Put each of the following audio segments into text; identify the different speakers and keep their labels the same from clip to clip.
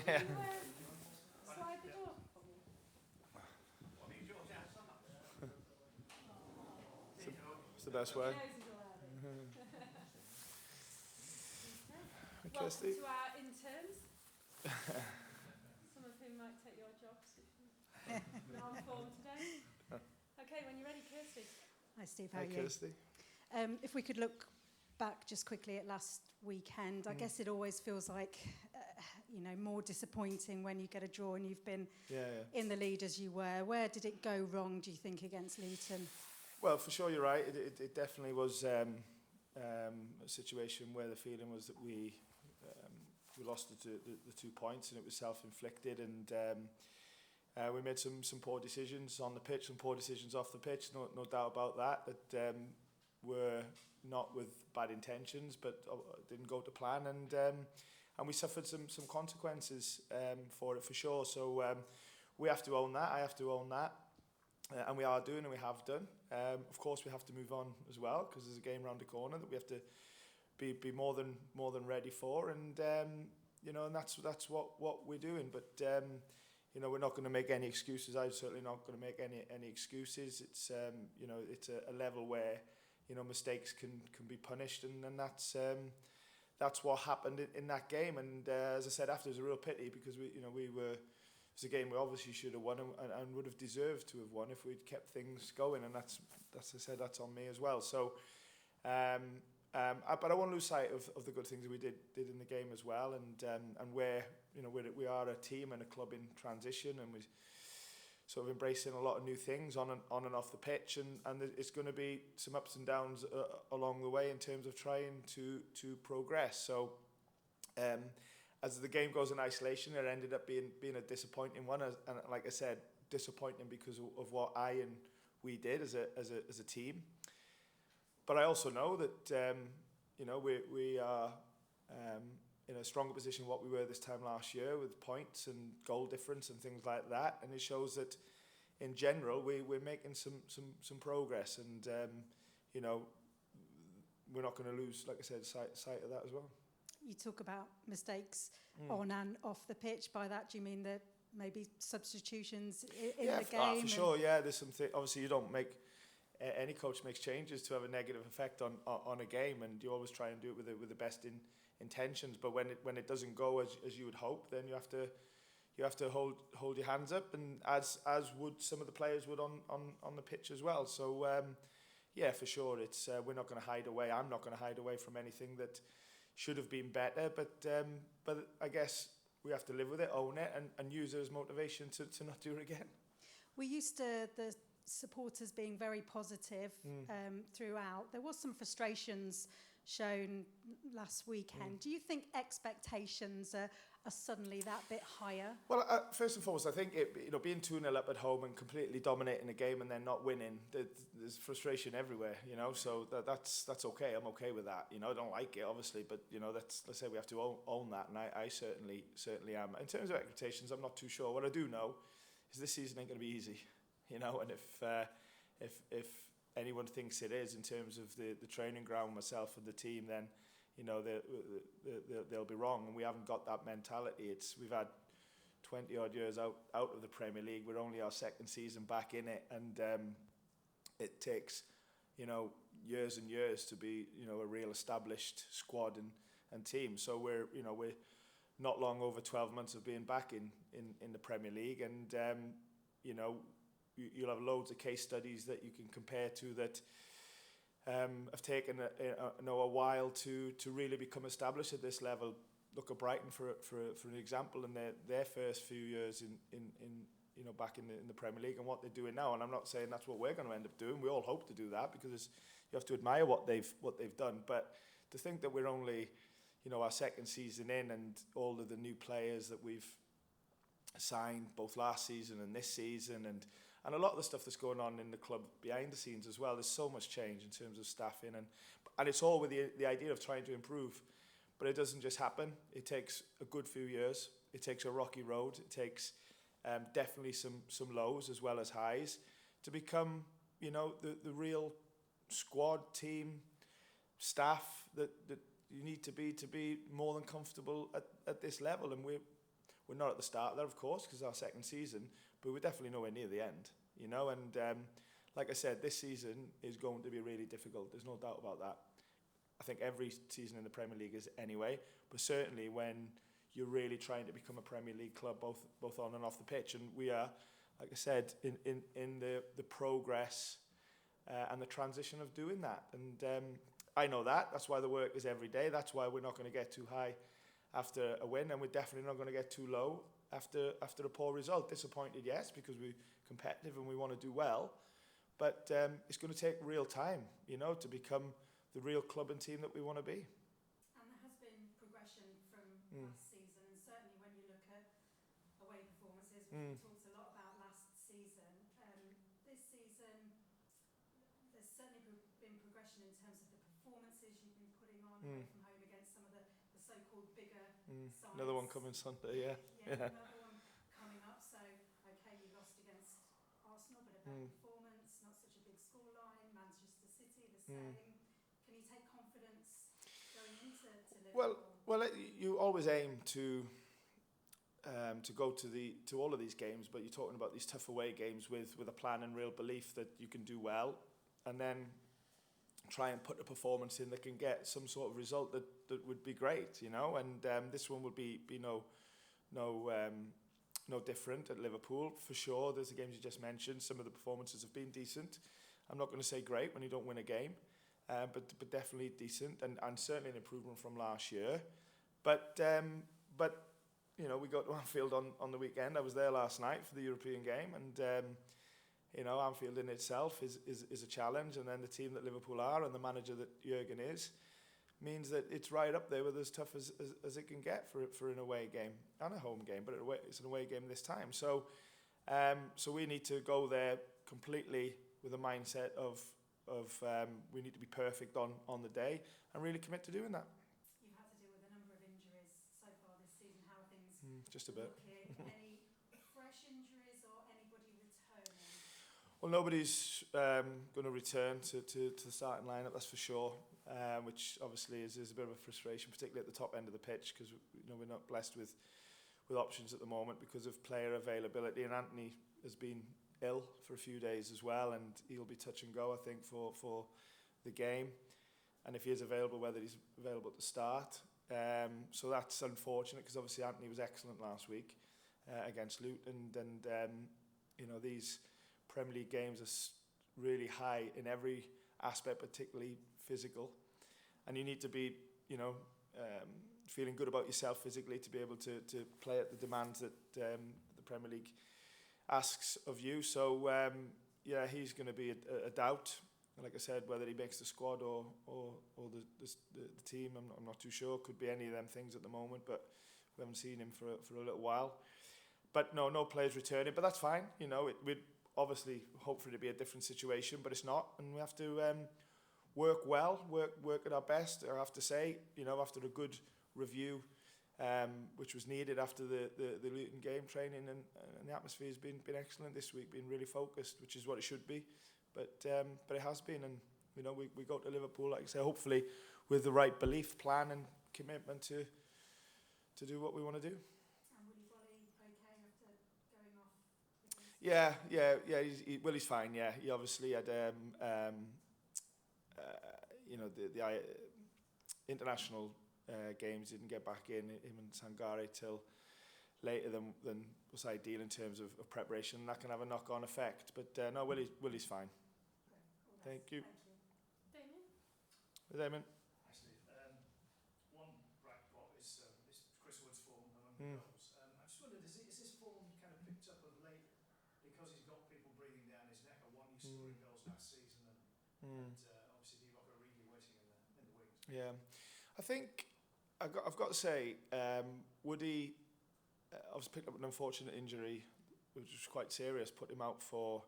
Speaker 1: slide the door for me?
Speaker 2: It's the best way.
Speaker 1: Okay. Welcome to our interns. Some of whom might take your jobs. You're on form today. Okay, when you're ready, Kirsty.
Speaker 3: Hi, Steve. How are you?
Speaker 2: Kirsty.
Speaker 3: If we could look back just quickly at last weekend, I guess it always feels like, more disappointing when you get a draw and you've been in the lead as you were. Where did it go wrong, do you think, against Luton?
Speaker 2: Well, for sure, you're right. It definitely was a situation where the feeling was that we lost the 2 points, and it was self-inflicted, and we made some poor decisions on the pitch, some poor decisions off the pitch, no doubt about that were not with bad intentions, but didn't go to plan, and we suffered some consequences for it, for sure. So we have to own that. I have to own that. And we are doing, and we have done. Of course, we have to move on as well, because there's a game round the corner that we have to be more than ready for, and and that's what we're doing. But we're not going to make any excuses. I'm certainly not going to make any excuses. It's it's a level where mistakes can be punished, and that's what happened in that game. And as I said after, it was a real pity, because we were. It's a game we obviously should have won, and would have deserved to have won if we'd kept things going, and that's as I said, that's on me as well. So, but I won't lose sight of the good things that we did in the game as well, and where we are a team and a club in transition, and we sort of embracing a lot of new things on and off the pitch, and it's going to be some ups and downs along the way in terms of trying to progress. So. As the game goes in isolation, it ended up being a disappointing one, and like I said, disappointing because of what we did as a team. But I also know that we are in a stronger position than what we were this time last year, with points and goal difference and things like that, and it shows that in general we're making some progress, and we're not going to lose, like I said, sight of that as well.
Speaker 3: You talk about mistakes on and off the pitch. By that, do you mean that maybe substitutions in the game?
Speaker 2: For sure, yeah. There's something. Obviously, you don't make any coach makes changes to have a negative effect on a game, and you always try and do it with the best intentions. But when it doesn't go as you would hope, then you have to hold your hands up, and as would some of the players would on the pitch as well. So for sure, it's we're not going to hide away. I'm not going to hide away from anything that should have been better, but I guess we have to live with it, own it, and use it as motivation to not do it again.
Speaker 3: We're used to the supporters being very positive throughout. There was some frustrations shown last weekend. Do you think expectations are suddenly that bit higher?
Speaker 2: Well, first and foremost, I think being 2-0 up at home and completely dominating the game and then not winning, there's frustration everywhere, so that's okay. I'm okay with that. I don't like it, obviously, but let's say we have to own that, and I certainly am. In terms of expectations, I'm not too sure. What I do know is this season ain't going to be easy, and if anyone thinks it is in terms of the training ground, myself and the team, then they'll be wrong, and we haven't got that mentality. We've had 20 odd years out of the Premier League. We're only our second season back in it, and it takes years and years to be a real established squad and team. So we're not long over 12 months of being back in the Premier League, and you'll have loads of case studies that you can compare to that have taken a while to really become established at this level. Look at Brighton for an example, in their first few years in back in the Premier League, and what they're doing now. And I'm not saying that's what we're going to end up doing. We all hope to do that, because you have to admire what they've done. But to think that we're only our second season in, and all of the new players that we've signed both last season and this season, and a lot of the stuff that's going on in the club behind the scenes as well. There's so much change in terms of staffing, and it's all with the idea of trying to improve. But it doesn't just happen. It takes a good few years. It takes a rocky road. It takes definitely some lows as well as highs to become the real squad, team, staff that you need to be more than comfortable at this level. And We're not at the start there, of course, because it's our second season, but we're definitely nowhere near the end, you know. And like I said, this season is going to be really difficult. There's no doubt about that. I think every season in the Premier League is anyway, but certainly when you're really trying to become a Premier League club, both on and off the pitch, and we are, like I said, in the progress and the transition of doing that. And I know that. That's why the work is every day. That's why we're not going to get too high after a win, and we're definitely not going to get too low after a poor result. Disappointed, yes, because we're competitive and we want to do well, but it's going to take real time, you know, to become the real club and team that we want to be.
Speaker 3: And there has been progression from last season, and certainly when you look at away performances, we've talked a lot about last season. This season, there's certainly been progression in terms of the performances you've been putting on away from home against some of the so-called bigger sides.
Speaker 2: Another one coming Sunday, yeah.
Speaker 3: Another one coming up. So, okay, you lost against Arsenal, but a better performance, not such a big scoreline. Manchester City, the same. Can you take confidence going into Liverpool?
Speaker 2: Well, you always aim to go to all of these games, but you're talking about these tough away games with a plan and real belief that you can do well, and then try and put a performance in that can get some sort of result that would be great, you know. And this one would be no different at Liverpool for sure. There's the games you just mentioned. Some of the performances have been decent. I'm not going to say great when you don't win a game, but definitely decent, and certainly an improvement from last year. But you know, we got to Anfield on the weekend. I was there last night for the European game, and you know, Anfield in itself is a challenge, and then the team that Liverpool are and the manager that Jurgen is means that it's right up there with as tough as it can get for an away game and a home game, but it's an away game this time. So we need to go there completely with a mindset of we need to be perfect on the day and really commit to doing that.
Speaker 3: You've had to deal with a number of injuries so far this season. How are things
Speaker 2: just a bit.
Speaker 3: looking? Any fresh injuries or anybody returning?
Speaker 2: Well, nobody's going to return to the starting lineup, that's for sure, which obviously is a bit of a frustration, particularly at the top end of the pitch, because you know, we're not blessed with options at the moment because of player availability, and Anthony has been ill for a few days as well, and he'll be touch and go, I think, for the game, and if he is available, whether he's available to start. So that's unfortunate, because obviously Anthony was excellent last week against Luton, and you know, these Premier League games are really high in every aspect, particularly physical, and you need to be, you know, feeling good about yourself physically to be able to play at the demands that the Premier League asks of you. So yeah, he's going to be a doubt. Like I said, whether he makes the squad or the team, I'm not too sure. Could be any of them things at the moment, but we haven't seen him for a little while. But no players returning, but that's fine. You know, we'd obviously hope for it to be a different situation, but it's not, and we have to work well, work at our best. I have to say, you know, after a good review, which was needed after the Luton game, training and the atmosphere has been excellent this week, been really focused, which is what it should be. But it has been, and you know, we go to Liverpool, like I say, hopefully with the right belief, plan, and commitment to do what we want to do.
Speaker 3: And Willy Bolly okay after going off?
Speaker 2: Yeah. He's fine. Yeah, he obviously had you know, the international games, didn't get back in, him and Sangare, till later than was ideal in terms of preparation, and that can have a knock-on effect. But no, Willy's fine.
Speaker 3: Okay,
Speaker 2: Thank you.
Speaker 1: Damien?
Speaker 4: Hi, Steve. One bright spot is Chris Wood's form among the goals. I just wondered, is this form kind of picked up of late because he's got people breathing down his neck? I won you scoring goals last season, and obviously Divock Origi waiting in the wings.
Speaker 2: Yeah, I think I've got to say, Woody obviously picked up an unfortunate injury, which was quite serious, put him out for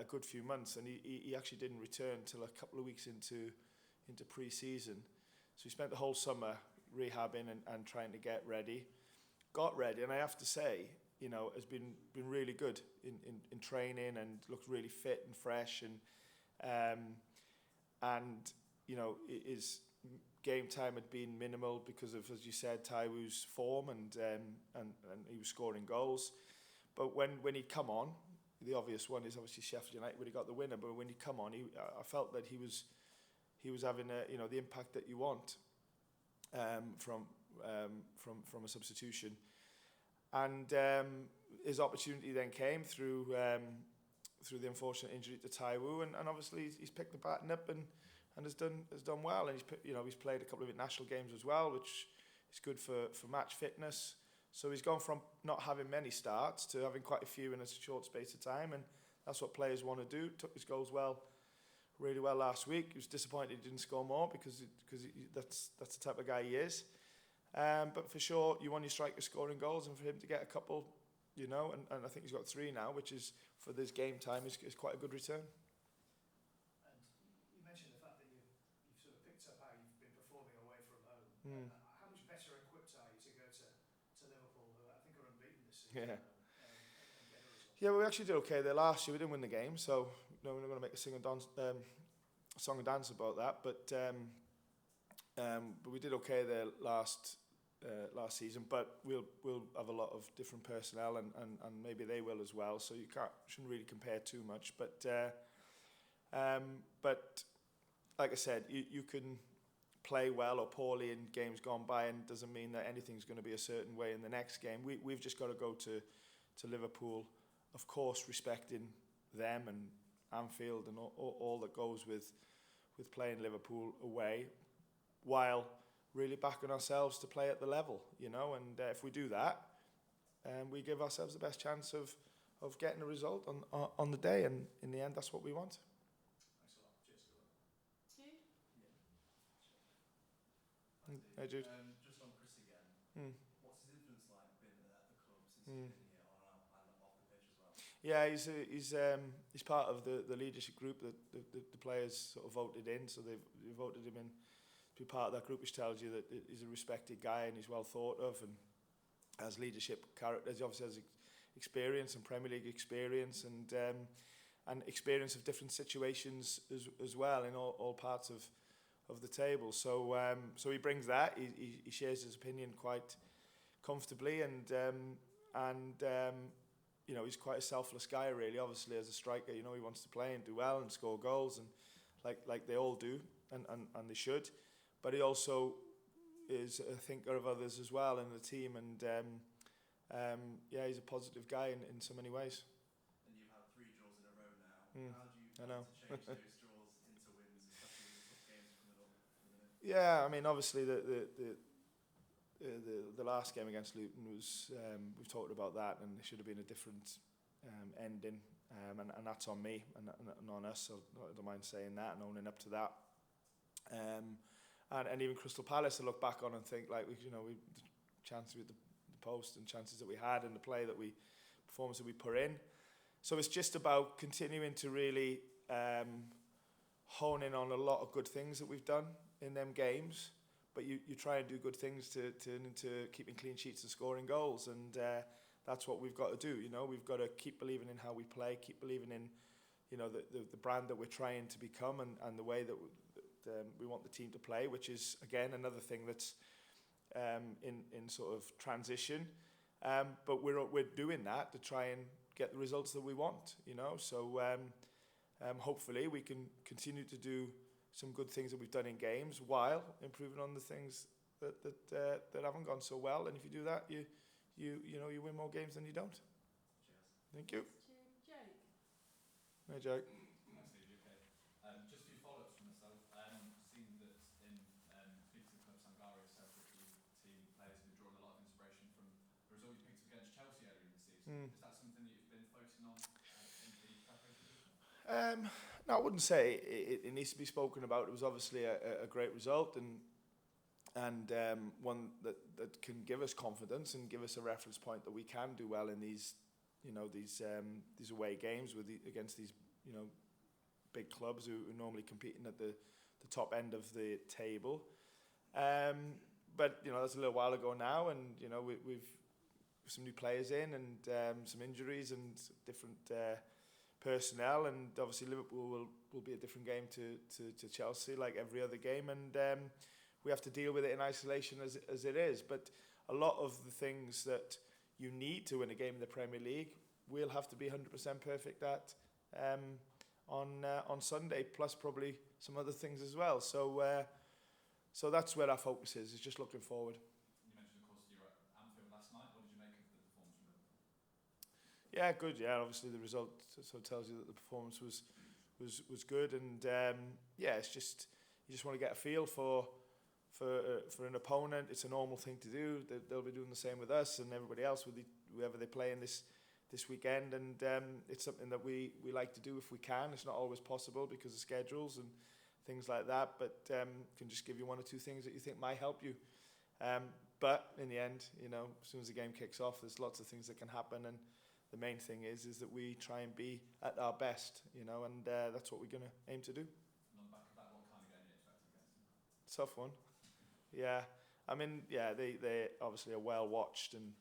Speaker 2: a good few months, and he actually didn't return till a couple of weeks into pre-season. So he spent the whole summer rehabbing and trying to get ready. Got ready, and I have to say, you know, has been really good in training and looked really fit and fresh, and you know, is game time had been minimal because of, as you said, Taiwu's form and he was scoring goals. But when he'd come on, the obvious one is obviously Sheffield United when he got the winner. But when he'd come on, I felt that he was having the impact that you want from a substitution. And his opportunity then came through the unfortunate injury to Taiwu, and obviously he's picked the baton up and has done well. And he's played a couple of international games as well, which is good for match fitness. So he's gone from not having many starts to having quite a few in a short space of time, and that's what players want to do. Took his goals really well last week. He was disappointed he didn't score more because that's the type of guy he is. But for sure, you want your striker scoring goals, and for him to get a couple, and I think he's got 3 now, which is for this game time is quite a good return.
Speaker 4: And you mentioned the fact that you've sort of picked up how you've been performing away from home. How much better equipped are you to go to Liverpool, who I think are unbeaten this season?
Speaker 2: Yeah.
Speaker 4: And get a result?
Speaker 2: Yeah, well, we actually did okay there last year. We didn't win the game, so we're not going to make a song and dance about that. But we did okay there last season. But we'll have a lot of different personnel, and maybe they will as well. So you shouldn't really compare too much. But like I said, you can play well or poorly in games gone by, and doesn't mean that anything's going to be a certain way in the next game. We've just got to go to Liverpool, of course, respecting them and Anfield and all that goes with playing Liverpool away, while really backing ourselves to play at the level, and if we do that, we give ourselves the best chance of getting a result on the day, and in the end, that's what we want.
Speaker 4: Thanks a lot. Cheers, Stuart.
Speaker 1: Jude?
Speaker 2: Hey, Jude.
Speaker 5: Just on Chris again. What's his influence like been at the club since he's been here, on and off the pitch as well?
Speaker 2: Yeah, he's part of the leadership group that the players sort of voted in, so they voted him in to be part of that group, which tells you that he's a respected guy and he's well thought of and has leadership characters. He obviously has experience and Premier League experience and experience of different situations as well in all parts of the table. So he brings that. He shares his opinion quite comfortably, and he's quite a selfless guy, really. Obviously, as a striker, he wants to play and do well and score goals, and like they all do, and they should. But he also is a thinker of others as well in the team, and he's a positive guy in so many ways.
Speaker 5: And you've had 3 draws in a row now. How do you
Speaker 2: I know.
Speaker 5: plan to change those draws into wins, especially with the tough games coming up at the minute?
Speaker 2: Yeah, I mean, obviously the last game against Luton was we've talked about that, and it should have been a different ending, and that's on me and on us. So I don't mind saying that and owning up to that. And even Crystal Palace, I look back on and think we chances with the post and chances that we had and the performance that we put in. So it's just about continuing to really hone in on a lot of good things that we've done in them games, but you try and do good things to keeping clean sheets and scoring goals, and that's what we've got to do. We've got to keep believing in how we play, keep believing in the brand that we're trying to become, and the way that we want the team to play, which is again another thing that's in sort of transition, but we're doing that to try and get the results that we want. So hopefully we can continue to do some good things that we've done in games while improving on the things that haven't gone so well. And if you do that, you win more games than you don't.
Speaker 5: Cheers.
Speaker 2: Thank you.
Speaker 1: Jake?
Speaker 2: Hey, Jake.
Speaker 6: Hi, Steve. You okay? Just a few follow-ups from myself. Seen that in Peterson Club Sangari, Celtic team, players have been drawing a lot of inspiration from the result you picked up against Chelsea earlier in the season. Is that something that you've been focusing on in the preparation?
Speaker 2: No, I wouldn't say it needs to be spoken about. It was obviously a great result, and one that can give us confidence and give us a reference point that we can do well in these away games against these big clubs who are normally competing at the top end of the table. But that's a little while ago now, and we've some new players in, and some injuries and different personnel, and obviously Liverpool will be a different game to Chelsea, like every other game, and we have to deal with it in isolation as it is. But a lot of the things that you need to win a game in the Premier League, we'll have to be 100% perfect at on Sunday, plus probably some other things as well. So that's where our focus is just looking forward.
Speaker 6: You mentioned, of course, you were at Anfield last night. What did you make of the performance from Liverpool?
Speaker 2: Yeah, good. Yeah, obviously the result so tells you that the performance was good, and yeah, it's just you just want to get a feel for an opponent. It's a normal thing to do. They'll be doing the same with us and everybody else with whoever they play in this weekend, and it's something that we like to do if we can. It's not always possible because of schedules and things like that, but can just give you one or two things that you think might help you. But in the end, you know, as soon as the game kicks off, there's lots of things that can happen, and the main thing is that we try and be at our best, you know, and that's what we're going to aim to do.
Speaker 6: And on the back of that, what kind of game are you expecting against them?
Speaker 2: Tough one. Yeah. I mean, yeah, they obviously are well watched and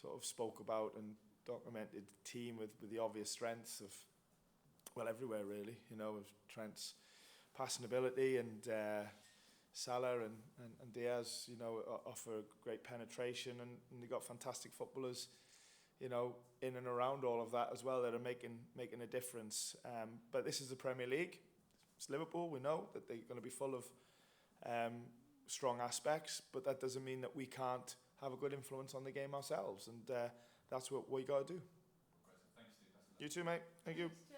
Speaker 2: sort of spoke about and documented team with the obvious strengths of, well, everywhere really, you know, with Trent's passing ability and Salah and Diaz, you know, offer great penetration, and they got fantastic footballers, you know, in and around all of that as well, that are making a difference. But this is the Premier League. It's Liverpool. We know that they're going to be full of strong aspects, but that doesn't mean that we can't have a good influence on the game ourselves, and that's what we got to do.
Speaker 6: Great. Thanks, Steve.
Speaker 2: You too, mate. Thank you.
Speaker 1: Thanks,